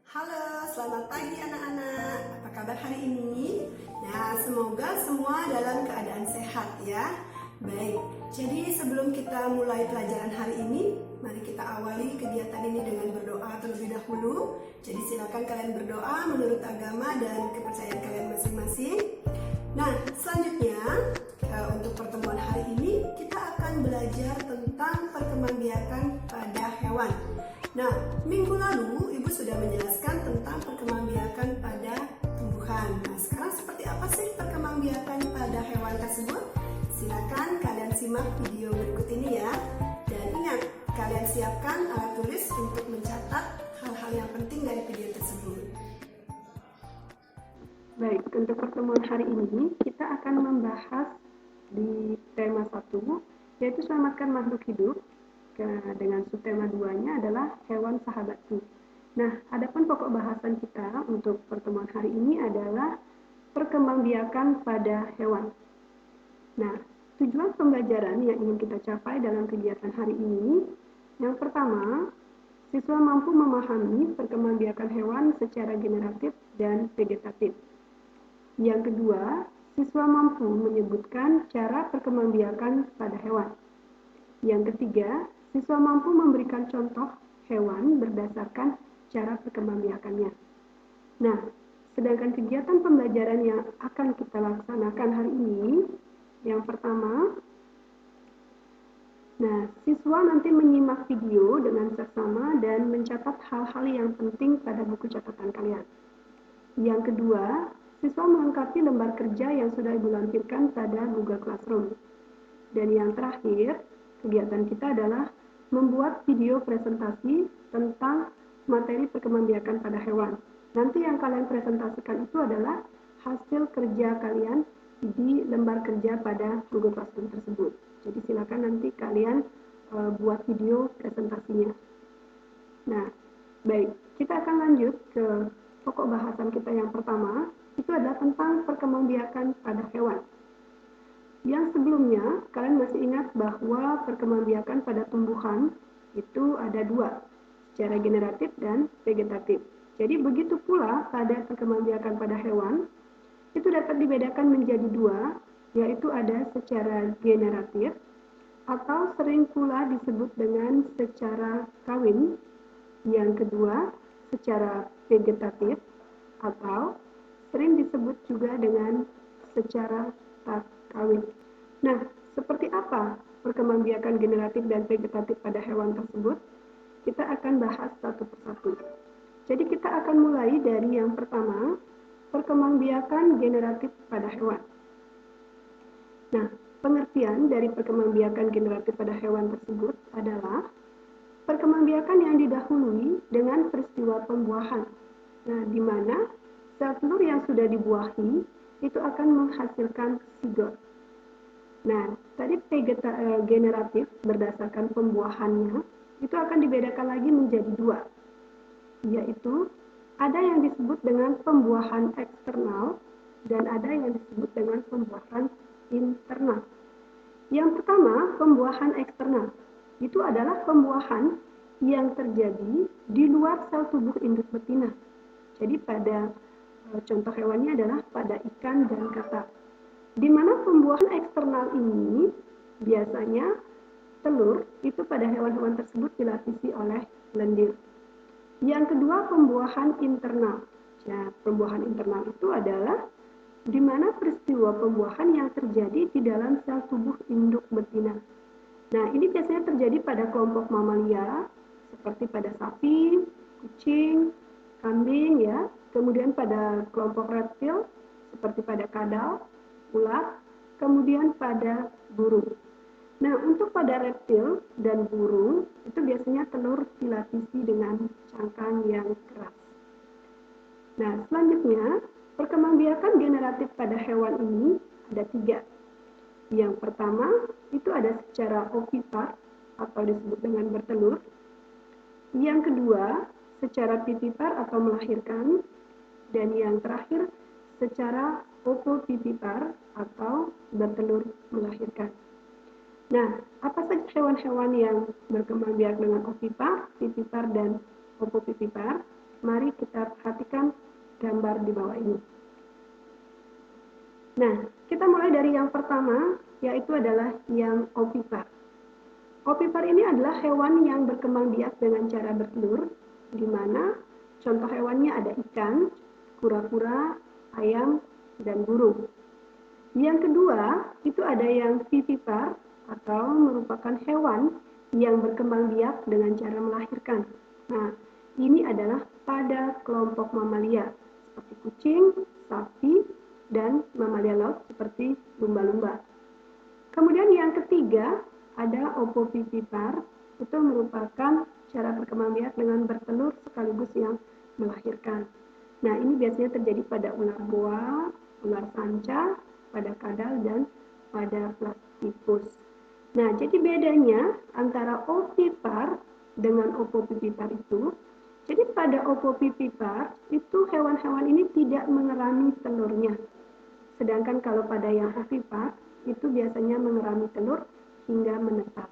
Halo, selamat pagi anak-anak. Apa kabar hari ini? Nah, semoga semua dalam keadaan sehat ya. Baik, jadi sebelum kita mulai pelajaran hari ini, mari kita awali kegiatan ini dengan berdoa terlebih dahulu. Jadi silakan kalian berdoa menurut agama dan kepercayaan kalian masing-masing. Nah, selanjutnya untuk pertemuan hari ini kita akan belajar tentang perkembangbiakan pada hewan. Nah, minggu lalu Ibu sudah menjelaskan tentang perkembangbiakan pada tumbuhan. Nah, sekarang seperti apa sih perkembangbiakan pada hewan tersebut? Silakan kalian simak video berikut ini ya. Dan ingat, kalian siapkan alat tulis untuk mencatat hal-hal yang penting dari video tersebut. Baik, untuk pertemuan hari ini kita akan membahas di tema 1, yaitu selamatkan makhluk hidup. Dengan subtema 2-nya adalah hewan sahabatku. Nah, adapun pokok bahasan kita untuk pertemuan hari ini adalah perkembangbiakan pada hewan. Nah, tujuan pembelajaran yang ingin kita capai dalam kegiatan hari ini, yang pertama, siswa mampu memahami perkembangbiakan hewan secara generatif dan vegetatif. Yang kedua, siswa mampu menyebutkan cara perkembangbiakan pada hewan. Yang ketiga, siswa mampu memberikan contoh hewan berdasarkan cara perkembangbiakannya. Nah, sedangkan kegiatan pembelajaran yang akan kita laksanakan hari ini, yang pertama, siswa nanti menyimak video dengan seksama dan mencatat hal-hal yang penting pada buku catatan kalian. Yang kedua, siswa melengkapi lembar kerja yang sudah Ibu lampirkan pada Google Classroom. Dan yang terakhir, kegiatan kita adalah membuat video presentasi tentang materi perkembangbiakan pada hewan. Nanti yang kalian presentasikan itu adalah hasil kerja kalian di lembar kerja pada Google Classroom tersebut. Jadi silakan nanti kalian buat video presentasinya. Nah, baik, kita akan lanjut ke pokok bahasan kita yang pertama, itu adalah tentang perkembangbiakan pada hewan. Yang sebelumnya, kalian masih ingat bahwa perkembangbiakan pada tumbuhan itu ada dua, secara generatif dan vegetatif. Jadi begitu pula pada perkembangbiakan pada hewan, itu dapat dibedakan menjadi dua, yaitu ada secara generatif, atau sering pula disebut dengan secara kawin. Yang kedua, secara vegetatif, atau sering disebut juga dengan secara tak kawin. Nah, seperti apa perkembangbiakan generatif dan vegetatif pada hewan tersebut? Kita akan bahas satu persatu. Jadi kita akan mulai dari yang pertama, perkembangbiakan generatif pada hewan. Nah, pengertian dari perkembangbiakan generatif pada hewan tersebut adalah perkembangbiakan yang didahului dengan peristiwa pembuahan. Nah, di mana sel telur yang sudah dibuahi itu akan menghasilkan sigot. Nah, tadi generatif berdasarkan pembuahannya itu akan dibedakan lagi menjadi dua, yaitu ada yang disebut dengan pembuahan eksternal dan ada yang disebut dengan pembuahan internal. Yang pertama, pembuahan eksternal. Itu adalah pembuahan yang terjadi di luar sel tubuh induk betina. Jadi pada contoh hewannya adalah pada ikan dan katak. Di mana pembuahan eksternal ini biasanya telur itu pada hewan-hewan tersebut dilapisi oleh lendir. Yang kedua, pembuahan internal. Ya, pembuahan internal itu adalah di mana peristiwa pembuahan yang terjadi di dalam sel tubuh induk betina. Nah, ini biasanya terjadi pada kelompok mamalia seperti pada sapi, kucing, kambing ya. Kemudian pada kelompok reptil seperti pada kadal, ular, kemudian pada burung. Nah, untuk pada reptil dan burung, itu biasanya telur dilapisi dengan cangkang yang keras. Nah, selanjutnya, perkembangbiakan generatif pada hewan ini ada tiga. Yang pertama, itu ada secara ovipar atau disebut dengan bertelur. Yang kedua, secara pipipar atau melahirkan. Dan yang terakhir, secara opopipipar atau bertelur melahirkan. Nah, apa saja hewan-hewan yang berkembang biak dengan ovipar, pipipar, dan opopipipar? Mari kita perhatikan gambar di bawah ini. Nah, kita mulai dari yang pertama, yaitu adalah yang ovipar. Ovipar ini adalah hewan yang berkembang biak dengan cara bertelur, di mana contoh hewannya ada ikan, kura-kura, ayam, dan burung. Yang kedua, itu ada yang vivipar atau merupakan hewan yang berkembang biak dengan cara melahirkan. Nah, ini adalah pada kelompok mamalia seperti kucing, sapi, dan mamalia laut seperti lumba-lumba. Kemudian yang ketiga ada ovovivipar, itu merupakan cara berkembang biak dengan bertelur sekaligus yang melahirkan. Nah, ini biasanya terjadi pada ular boa, ular sanca, pada kadal, dan pada platypus. Nah, jadi bedanya antara ovipar dengan ovovivipar itu, jadi pada ovovivipar itu hewan-hewan ini tidak mengerami telurnya. Sedangkan kalau pada yang ovipar itu biasanya mengerami telur hingga menetas.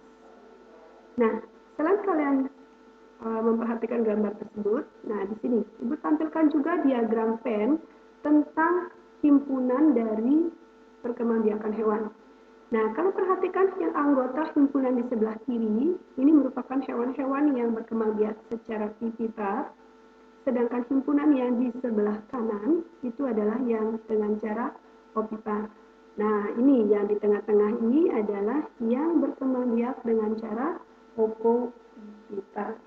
Nah, selain kalian memperhatikan gambar tersebut, nah di sini Ibu tampilkan juga diagram Venn tentang himpunan dari perkembangbiakan hewan. Nah, kalau perhatikan yang anggota himpunan di sebelah kiri, ini merupakan hewan-hewan yang berkembang biak secara vivipar, sedangkan himpunan yang di sebelah kanan itu adalah yang dengan cara ovipar. Nah, ini yang di tengah-tengah ini adalah yang berkembang biak dengan cara ovovivipar.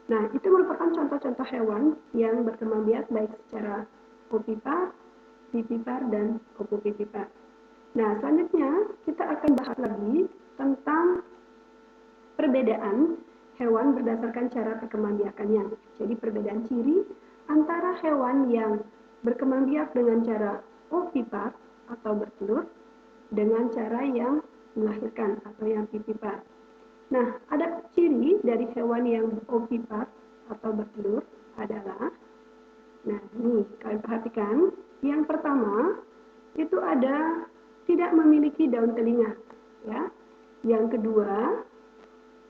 Nah, itu merupakan contoh-contoh hewan yang berkembang biak baik secara ovipar, vivipar, dan ovovivipar. Nah, selanjutnya kita akan bahas lagi tentang perbedaan hewan berdasarkan cara perkembangbiakannya. Jadi perbedaan ciri antara hewan yang berkembang biak dengan cara ovipar atau bertelur dengan cara yang melahirkan atau yang vivipar. Nah, ada ciri dari hewan yang ovipar atau bertelur adalah, nah ini kalian perhatikan, yang pertama itu ada tidak memiliki daun telinga, ya. Yang kedua,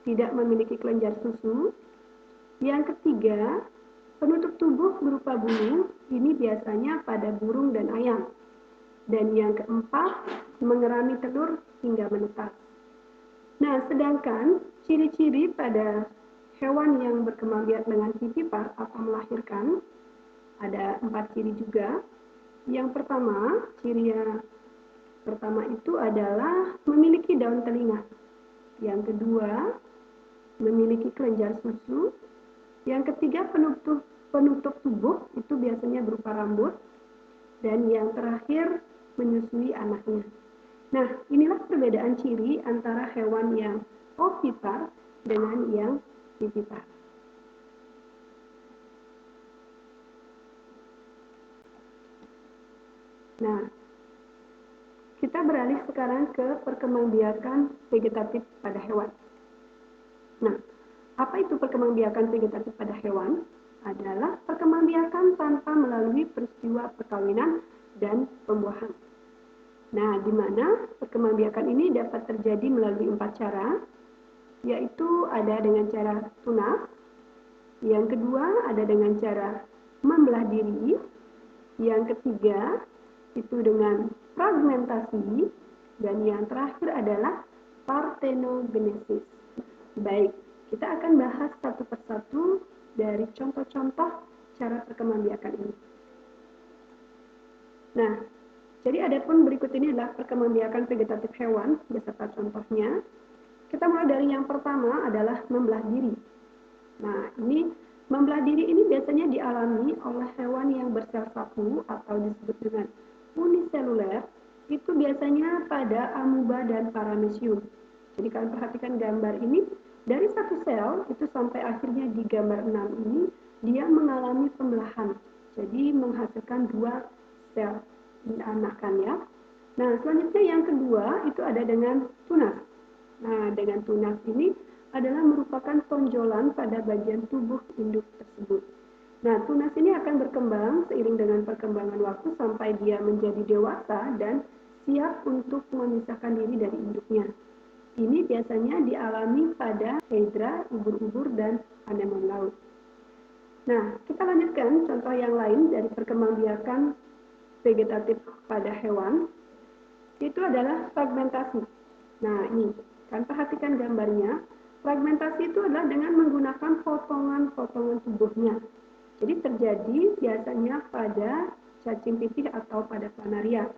tidak memiliki kelenjar susu. Yang ketiga, penutup tubuh berupa bulu, ini biasanya pada burung dan ayam. Dan yang keempat, mengerami telur hingga menetas. Nah, sedangkan ciri-ciri pada hewan yang berkembang biak dengan vivipar atau melahirkan, ada 4 ciri juga. Yang pertama, ciri yang pertama itu adalah memiliki daun telinga. Yang kedua, memiliki kelenjar susu. Yang ketiga, penutup tubuh itu biasanya berupa rambut. Dan yang terakhir, menyusui anaknya. Nah, inilah perbedaan ciri antara hewan yang ovipar dengan yang vivipar. Nah, kita beralih sekarang ke perkembangbiakan vegetatif pada hewan. Nah, apa itu perkembangbiakan vegetatif pada hewan? Adalah perkembangbiakan tanpa melalui peristiwa perkawinan dan pembuahan. Nah, di mana perkembangbiakan ini dapat terjadi melalui 4 cara, yaitu ada dengan cara tunas, yang kedua ada dengan cara membelah diri, yang ketiga itu dengan fragmentasi, dan yang terakhir adalah parthenogenesis. Baik, kita akan bahas satu persatu dari contoh-contoh cara perkembangbiakan ini. Nah, jadi adapun berikut ini adalah perkembangbiakan vegetatif hewan beserta contohnya. Kita mulai dari yang pertama adalah membelah diri. Nah, ini membelah diri ini biasanya dialami oleh hewan yang bersel sapu atau disebut dengan uniseluler. Itu biasanya pada amuba dan paramecium. Jadi kalian perhatikan gambar ini, dari satu sel itu sampai akhirnya di gambar 6 ini dia mengalami pembelahan. Jadi menghasilkan 2 sel anakan, ya. Nah, selanjutnya yang kedua itu ada dengan tunas. Nah, dengan tunas ini adalah merupakan tonjolan pada bagian tubuh induk tersebut. Nah, tunas ini akan berkembang seiring dengan perkembangan waktu sampai dia menjadi dewasa dan siap untuk memisahkan diri dari induknya. Ini biasanya dialami pada hydra, ubur-ubur, dan anemon laut. Nah, kita lanjutkan contoh yang lain dari perkembangbiakan vegetatif pada hewan, itu adalah fragmentasi. Nah, ini kan perhatikan gambarnya. Fragmentasi itu adalah dengan menggunakan potongan-potongan tubuhnya. Jadi terjadi biasanya pada cacing pipih atau pada planaria.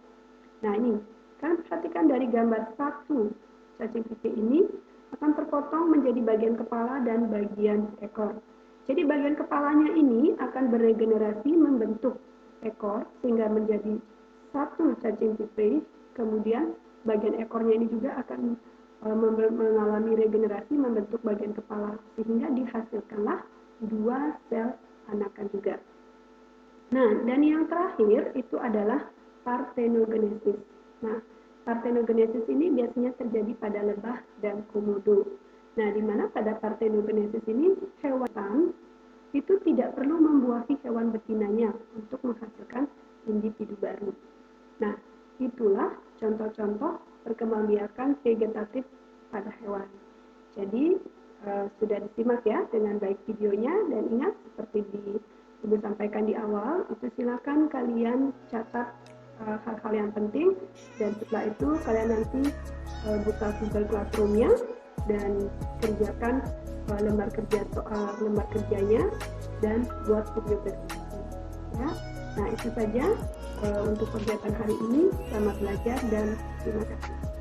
Nah, ini kan perhatikan dari gambar satu, cacing pipih ini akan terpotong menjadi bagian kepala dan bagian ekor. Jadi bagian kepalanya ini akan beregenerasi membentuk ekor sehingga menjadi satu cacing pipih. Kemudian bagian ekornya ini juga akan mengalami regenerasi membentuk bagian kepala sehingga dihasilkanlah dua sel anakan juga. Nah, dan yang terakhir itu adalah parthenogenesis. Nah, parthenogenesis ini biasanya terjadi pada lebah dan komodo. Nah, di mana pada parthenogenesis ini hewan itu tidak perlu membuahi hewan betinanya untuk menghasilkan individu baru. Nah, itulah contoh-contoh perkembangbiakan vegetatif pada hewan. Jadi, sudah disimak ya dengan baik videonya, dan ingat seperti Ibu sampaikan di awal, itu silakan kalian catat hal-hal yang penting, dan setelah itu kalian nanti buka Google Classroom-nya dan kerjakan lembar kerjanya dan buat video presentasi. Ya. Nah, itu saja untuk kegiatan hari ini. Selamat belajar dan terima kasih.